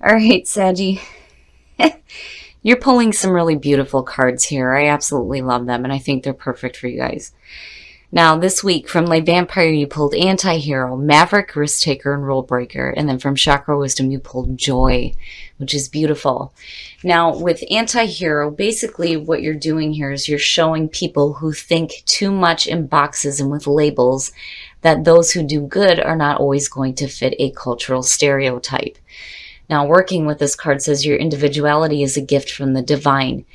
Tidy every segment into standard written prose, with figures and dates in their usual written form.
All right, Saggy. You're pulling some really beautiful cards here. I absolutely love them, and I think they're perfect for you guys. Now, this week from Lay Vampire, you pulled Anti-Hero, Maverick, Risk Taker, and Rule Breaker. And then from Chakra Wisdom, you pulled Joy, which is beautiful. Now, with Anti-Hero, basically what you're doing here is you're showing people who think too much in boxes and with labels that those who do good are not always going to fit a cultural stereotype. Now, working with this card says your individuality is a gift from the divine.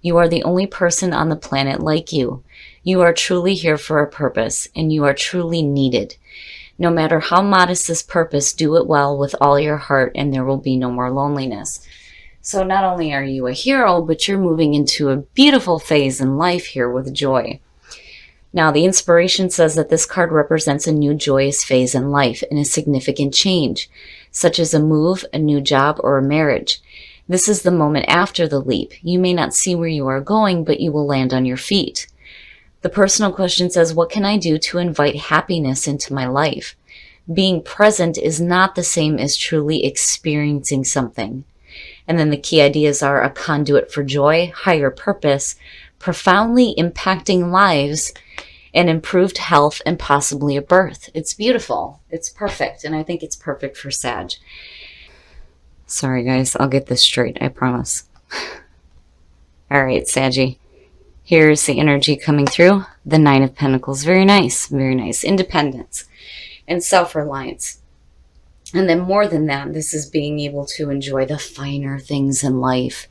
You are the only person on the planet like you. You are truly here for a purpose, and you are truly needed. No matter how modest this purpose, do it well with all your heart, and there will be no more loneliness. So not only are you a hero, but you're moving into a beautiful phase in life here with joy. Now, the inspiration says that this card represents a new joyous phase in life and a significant change, such as a move, a new job, or a marriage. This is the moment after the leap. You may not see where you are going, but you will land on your feet. The personal question says, what can I do to invite happiness into my life? Being present is not the same as truly experiencing something. And then the key ideas are a conduit for joy, higher purpose, profoundly impacting lives, and improved health, and possibly a birth. It's beautiful. It's perfect. And I think it's perfect for Sag. Sorry, guys. I'll get this straight. I promise. All right, Saggy. Here's the energy coming through. The Nine of Pentacles. Very nice. Very nice. Independence and self-reliance. And then more than that, this is being able to enjoy the finer things in life.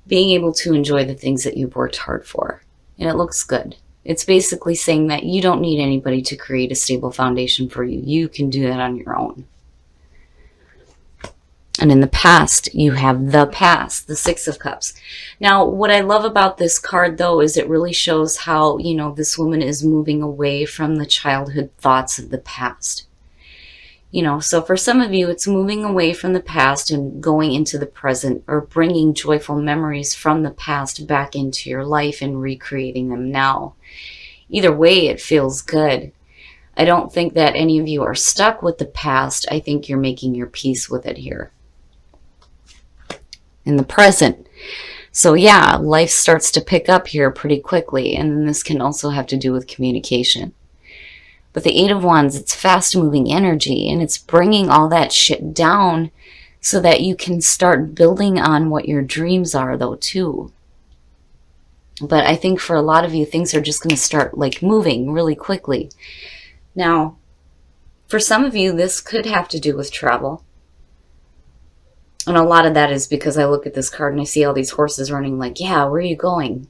Being able to enjoy the things that you've worked hard for. And it looks good. It's basically saying that you don't need anybody to create a stable foundation for you. You can do that on your own. And in the past, you have the past, the Six of Cups. Now, what I love about this card, though, is it really shows how, this woman is moving away from the childhood thoughts of the past. So for some of you, it's moving away from the past and going into the present, or bringing joyful memories from the past back into your life and recreating them now. Either way, it feels good. I don't think that any of you are stuck with the past. I think you're making your peace with it here. In the present. So yeah, life starts to pick up here pretty quickly, and then this can also have to do with communication. But the Eight of Wands, it's fast-moving energy, and it's bringing all that shit down so that you can start building on what your dreams are, though, too. But I think for a lot of you, things are just going to start, moving really quickly. Now, for some of you, this could have to do with travel. And a lot of that is because I look at this card and I see all these horses running yeah, where are you going?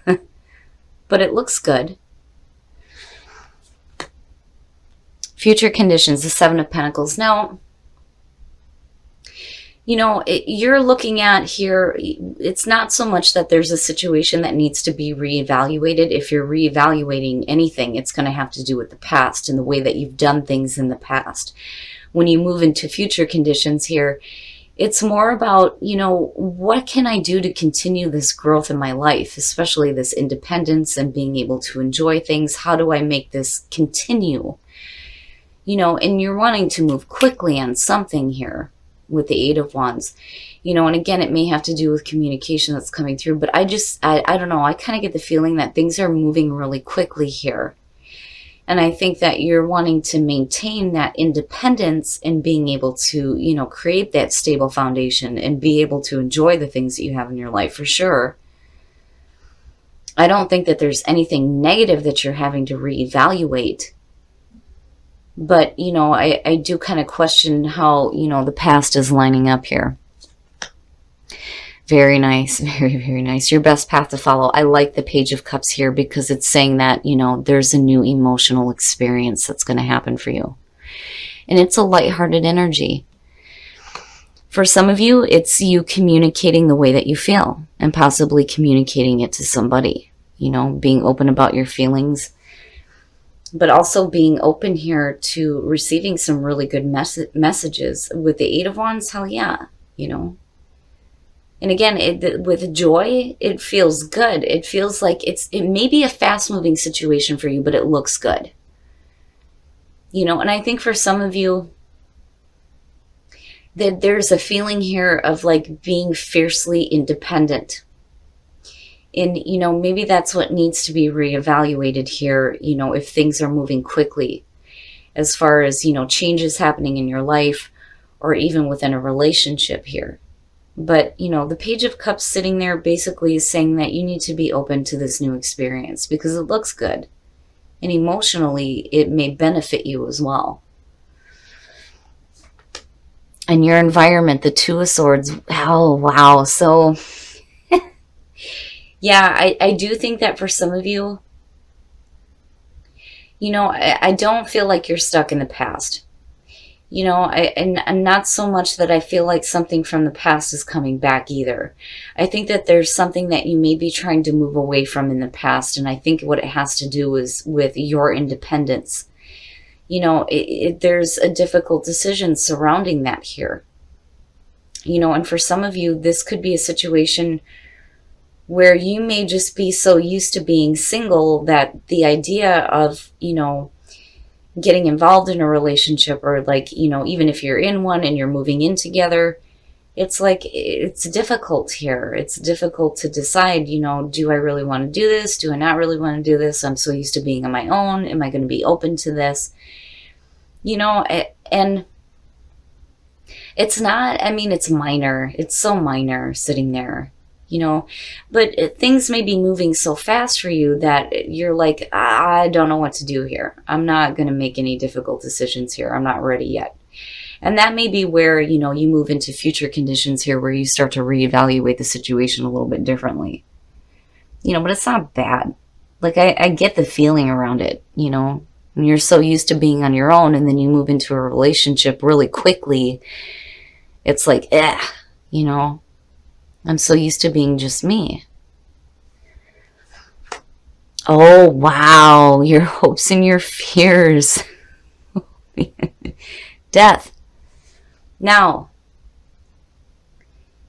But it looks good. Future conditions, the Seven of Pentacles. Now, you're looking at here, it's not so much that there's a situation that needs to be reevaluated. If you're reevaluating anything, it's going to have to do with the past and the way that you've done things in the past. When you move into future conditions here, it's more about, what can I do to continue this growth in my life, especially this independence and being able to enjoy things. How do I make this continue? And you're wanting to move quickly on something here with the Eight of Wands. And again, it may have to do with communication that's coming through, but I don't know. I kind of get the feeling that things are moving really quickly here. And I think that you're wanting to maintain that independence and being able to, create that stable foundation and be able to enjoy the things that you have in your life for sure. I don't think that there's anything negative that you're having to reevaluate. But, I do kind of question how, the past is lining up here. Very nice. Very, very nice. Your best path to follow. I like the Page of Cups here because it's saying that, there's a new emotional experience that's going to happen for you. And it's a lighthearted energy. For some of you, it's you communicating the way that you feel and possibly communicating it to somebody, being open about your feelings, but also being open here to receiving some really good messages. With the Eight of Wands, hell yeah, And again, with joy, it feels good. It feels like it may be a fast-moving situation for you, but it looks good. And I think for some of you, that there's a feeling here of like being fiercely independent. And, you know, maybe that's what needs to be reevaluated here, you know, if things are moving quickly, as far as, you know, changes happening in your life or even within a relationship here. But, you know, the Page of Cups sitting there basically is saying that you need to be open to this new experience because it looks good. And emotionally, it may benefit you as well. And your environment, the Two of Swords, oh, wow. So, yeah, I do think that for some of you, you know, I don't feel like you're stuck in the past. You know, and not so much that I feel like something from the past is coming back either. I think that there's something that you may be trying to move away from in the past, and I think what it has to do is with your independence. You know, there's a difficult decision surrounding that here. You know, and for some of you, this could be a situation where you may just be so used to being single that the idea of, you know, getting involved in a relationship, or like, you know, even if you're in one and you're moving in together, it's like, it's difficult here. It's difficult to decide, you know, do I really want to do this? Do I not really want to do this? I'm so used to being on my own. Am I going to be open to this? You know, and it's not, I mean, it's minor. It's so minor sitting there, you know, but things may be moving so fast for you that you're like, I don't know what to do here. I'm not going to make any difficult decisions here. I'm not ready yet. And that may be where, you know, you move into future conditions here where you start to reevaluate the situation a little bit differently. You know, but it's not bad. Like, I get the feeling around it, you know. When you're so used to being on your own and then you move into a relationship really quickly, it's like, you know. I'm so used to being just me. Oh, wow. Your hopes and your fears. Death. Now,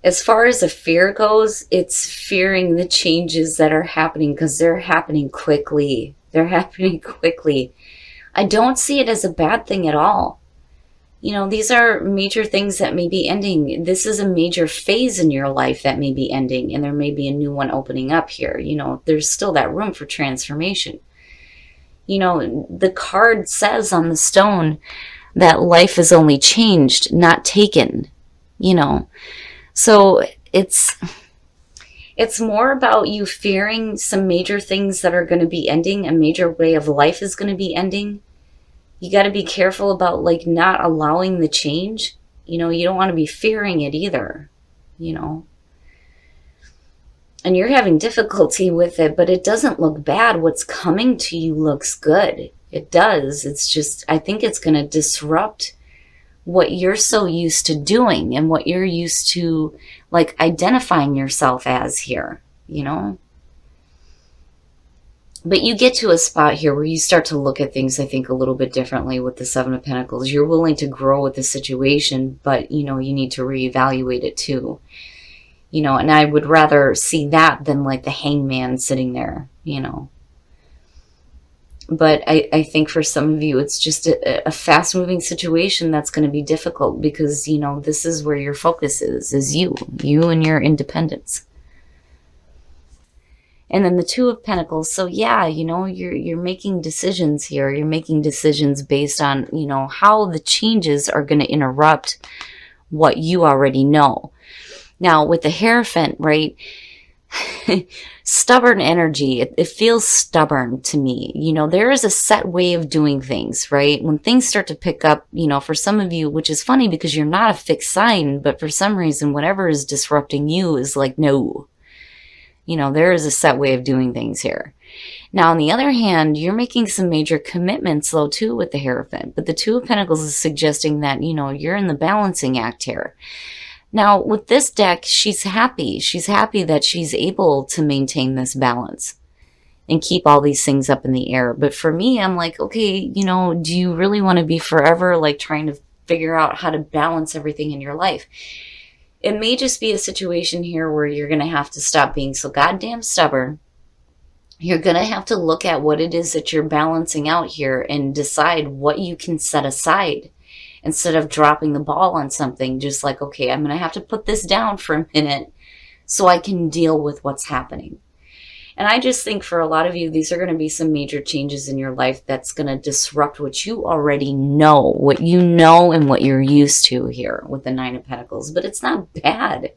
as far as a fear goes, it's fearing the changes that are happening because they're happening quickly. They're happening quickly. I don't see it as a bad thing at all. You know, these are major things that may be ending. This is a major phase in your life that may be ending, and there may be a new one opening up here. You know, there's still that room for transformation. You know, the card says on the stone that life is only changed, not taken, you know. So it's more about you fearing some major things that are going to be ending. A major way of life is going to be ending. You got to be careful about like not allowing the change. You know, you don't want to be fearing it either, you know. And you're having difficulty with it, but it doesn't look bad. What's coming to you looks good. It does. It's just, I think it's going to disrupt what you're so used to doing and what you're used to like identifying yourself as here, you know. But you get to a spot here where you start to look at things, I think, a little bit differently with the Seven of Pentacles. You're willing to grow with the situation, but, you know, you need to reevaluate it too. You know, and I would rather see that than like the hangman sitting there, you know. But I think for some of you, it's just a fast-moving situation that's going to be difficult because, you know, this is where your focus is you and your independence. And then the Two of Pentacles. So yeah, you know, you're making decisions here. You're making decisions based on, you know, how the changes are going to interrupt what you already know. Now with the Hierophant, right? Stubborn energy. It feels stubborn to me. You know, there is a set way of doing things, right? When things start to pick up, you know, for some of you, which is funny because you're not a fixed sign, but for some reason, whatever is disrupting you is like, no. You know, there is a set way of doing things here. Now, on the other hand, you're making some major commitments, though, too, with the Hierophant. But the Two of Pentacles is suggesting that, you know, you're in the balancing act here. Now, with this deck, she's happy. She's happy that she's able to maintain this balance and keep all these things up in the air. But for me, I'm like, okay, you know, do you really want to be forever, like, trying to figure out how to balance everything in your life? It may just be a situation here where you're going to have to stop being so goddamn stubborn. You're going to have to look at what it is that you're balancing out here and decide what you can set aside instead of dropping the ball on something, just like, okay, I'm going to have to put this down for a minute so I can deal with what's happening. And I just think for a lot of you, these are going to be some major changes in your life that's going to disrupt what you already know, what you know and what you're used to here with the Nine of Pentacles. But it's not bad.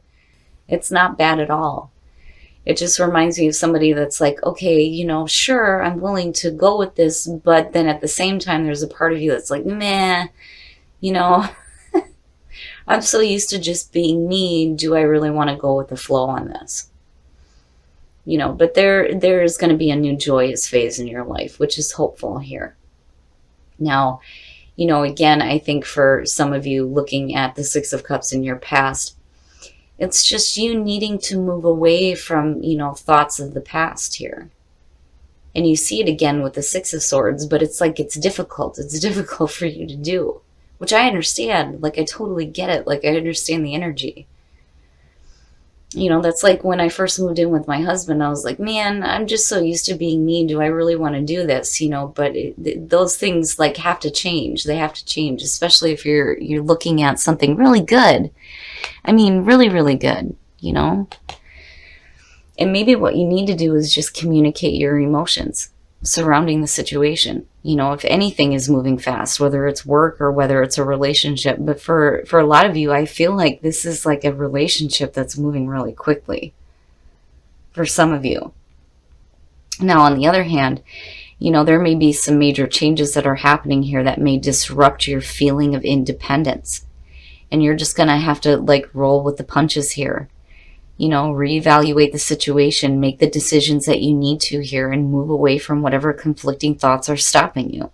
It's not bad at all. It just reminds me of somebody that's like, okay, you know, sure, I'm willing to go with this. But then at the same time, there's a part of you that's like, meh, you know, I'm so used to just being me. Do I really want to go with the flow on this? You know, but there is going to be a new joyous phase in your life, which is hopeful here. Now, you know, again, I think for some of you looking at the Six of Cups in your past, it's just you needing to move away from, you know, thoughts of the past here. And you see it again with the Six of Swords, but it's like it's difficult. It's difficult for you to do, which I understand. Like, I totally get it. Like, I understand the energy. You know, that's like when I first moved in with my husband, I was like, man, I'm just so used to being me. Do I really want to do this? You know, but those things like have to change. They have to change, especially if you're looking at something really good. I mean, really, really good, you know? And maybe what you need to do is just communicate your emotions surrounding the situation. You know, if anything is moving fast, whether it's work or whether it's a relationship. But for a lot of you, I feel like this is like a relationship that's moving really quickly for some of you. Now, on the other hand, you know, there may be some major changes that are happening here that may disrupt your feeling of independence. And you're just going to have to like roll with the punches here. You know, reevaluate the situation, make the decisions that you need to here, and move away from whatever conflicting thoughts are stopping you.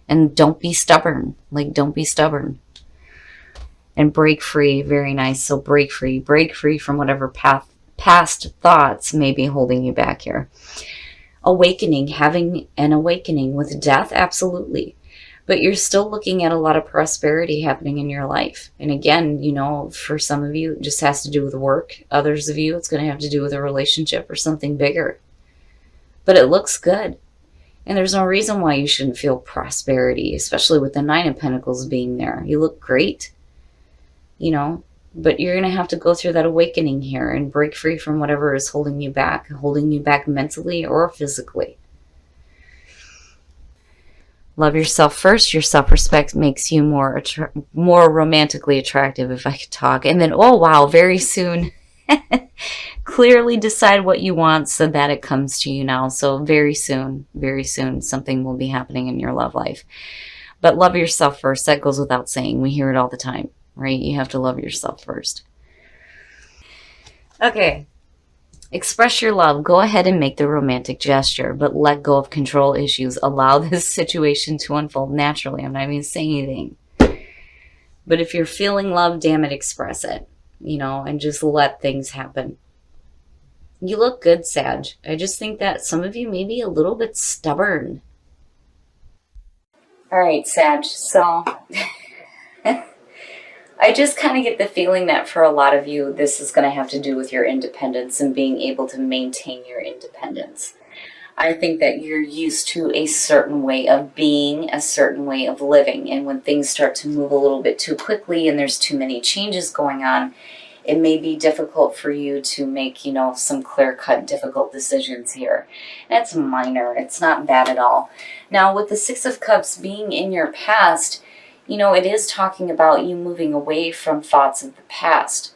And don't be stubborn. Like, don't be stubborn. And break free. Very nice. So break free. Break free from whatever past thoughts may be holding you back here. Awakening. Having an awakening with death. Absolutely. But you're still looking at a lot of prosperity happening in your life. And again, you know, for some of you, it just has to do with work. Others of you, it's going to have to do with a relationship or something bigger. But it looks good. And there's no reason why you shouldn't feel prosperity, especially with the Nine of Pentacles being there. You look great, you know, but you're going to have to go through that awakening here and break free from whatever is holding you back mentally or physically. Love yourself first. Your self-respect makes you more romantically attractive, if I could talk. And then, oh wow, very soon, clearly decide what you want so that it comes to you now. So very soon, something will be happening in your love life. But love yourself first. That goes without saying. We hear it all the time, right? You have to love yourself first. Okay. Express your love. Go ahead and make the romantic gesture, but let go of control issues. Allow this situation to unfold naturally. I'm not even saying anything. But if you're feeling love, damn it, express it, you know, and just let things happen. You look good, Sag. I just think that some of you may be a little bit stubborn. All right, Sag. So I just kind of get the feeling that for a lot of you, this is going to have to do with your independence and being able to maintain your independence. I think that you're used to a certain way of being, a certain way of living. And when things start to move a little bit too quickly and there's too many changes going on, it may be difficult for you to make, you know, some clear-cut, difficult decisions here. That's minor. It's not bad at all. Now, with the Six of Cups being in your past, you know, it is talking about you moving away from thoughts of the past,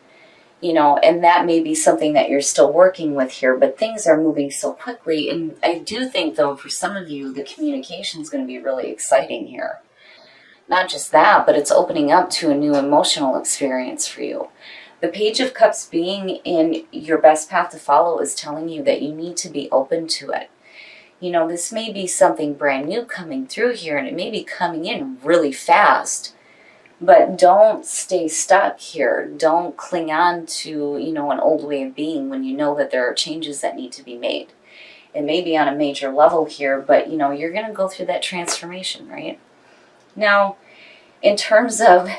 you know, and that may be something that you're still working with here, but things are moving so quickly. And I do think, though, for some of you, the communication is going to be really exciting here. Not just that, but it's opening up to a new emotional experience for you. The Page of Cups being in your best path to follow is telling you that you need to be open to it. You know, this may be something brand new coming through here, and it may be coming in really fast. But don't stay stuck here. Don't cling on to, you know, an old way of being when you know that there are changes that need to be made. It may be on a major level here, but, you know, you're going to go through that transformation, right? Now, in terms of,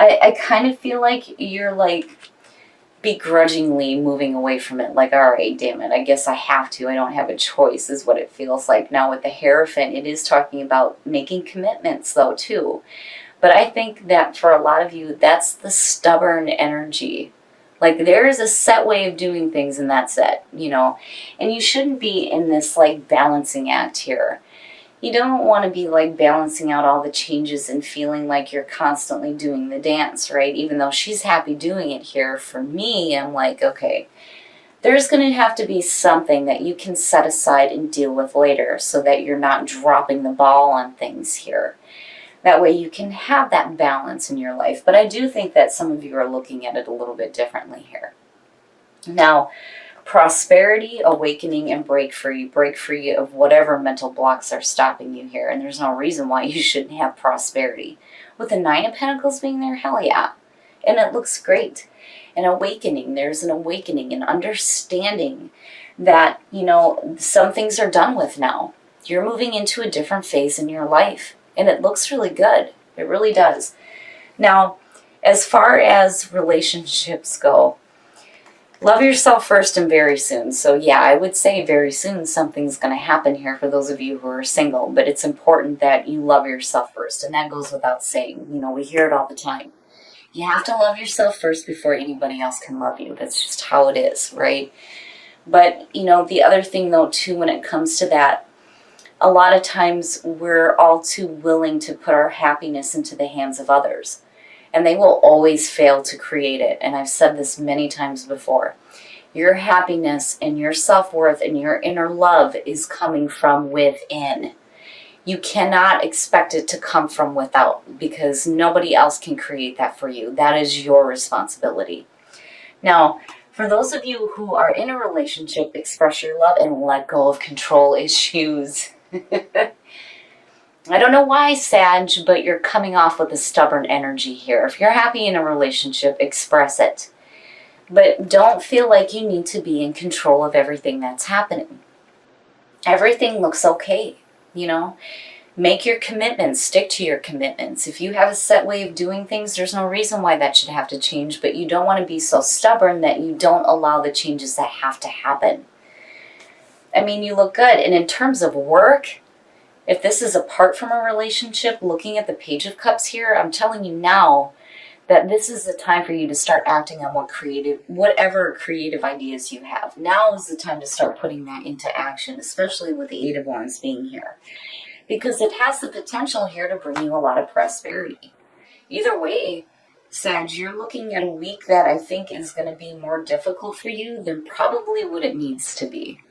I kind of feel like you're like, begrudgingly moving away from it, like, all right, damn it, I guess I have to, I don't have a choice, is what it feels like. Now with the Hierophant, it is talking about making commitments though too. But I think that for a lot of you, that's the stubborn energy. Like, there is a set way of doing things and that's it, you know. And you shouldn't be in this like balancing act here. You don't want to be like balancing out all the changes and feeling like you're constantly doing the dance, right? Even though she's happy doing it here, for me, I'm like, okay, there's going to have to be something that you can set aside and deal with later so that you're not dropping the ball on things here. That way you can have that balance in your life. But I do think that some of you are looking at it a little bit differently here. Now, prosperity, awakening, and break free. Break free of whatever mental blocks are stopping you here. And there's no reason why you shouldn't have prosperity. With the Nine of Pentacles being there, hell yeah. And it looks great. An awakening. There's an awakening, an understanding that, you know, some things are done with now. You're moving into a different phase in your life. And it looks really good. It really does. Now, as far as relationships go, love yourself first and very soon. So yeah, I would say very soon something's going to happen here for those of you who are single. But it's important that you love yourself first. And that goes without saying. You know, we hear it all the time. You have to love yourself first before anybody else can love you. That's just how it is, right? But, you know, the other thing though too, when it comes to that, a lot of times we're all too willing to put our happiness into the hands of others. And they will always fail to create it. And I've said this many times before. Your happiness and your self-worth and your inner love is coming from within. You cannot expect it to come from without, because nobody else can create that for you. That is your responsibility. Now, for those of you who are in a relationship, express your love and let go of control issues. I don't know why, Sag, but you're coming off with a stubborn energy here. If you're happy in a relationship, express it. But don't feel like you need to be in control of everything that's happening. Everything looks okay, you know. Make your commitments. Stick to your commitments. If you have a set way of doing things, there's no reason why that should have to change. But you don't want to be so stubborn that you don't allow the changes that have to happen. I mean, you look good. And in terms of work, if this is apart from a relationship, looking at the Page of Cups here, I'm telling you now that this is the time for you to start acting on whatever creative ideas you have. Now is the time to start putting that into action, especially with the Eight of Wands being here. Because it has the potential here to bring you a lot of prosperity. Either way, Sag, you're looking at a week that I think is going to be more difficult for you than probably what it needs to be.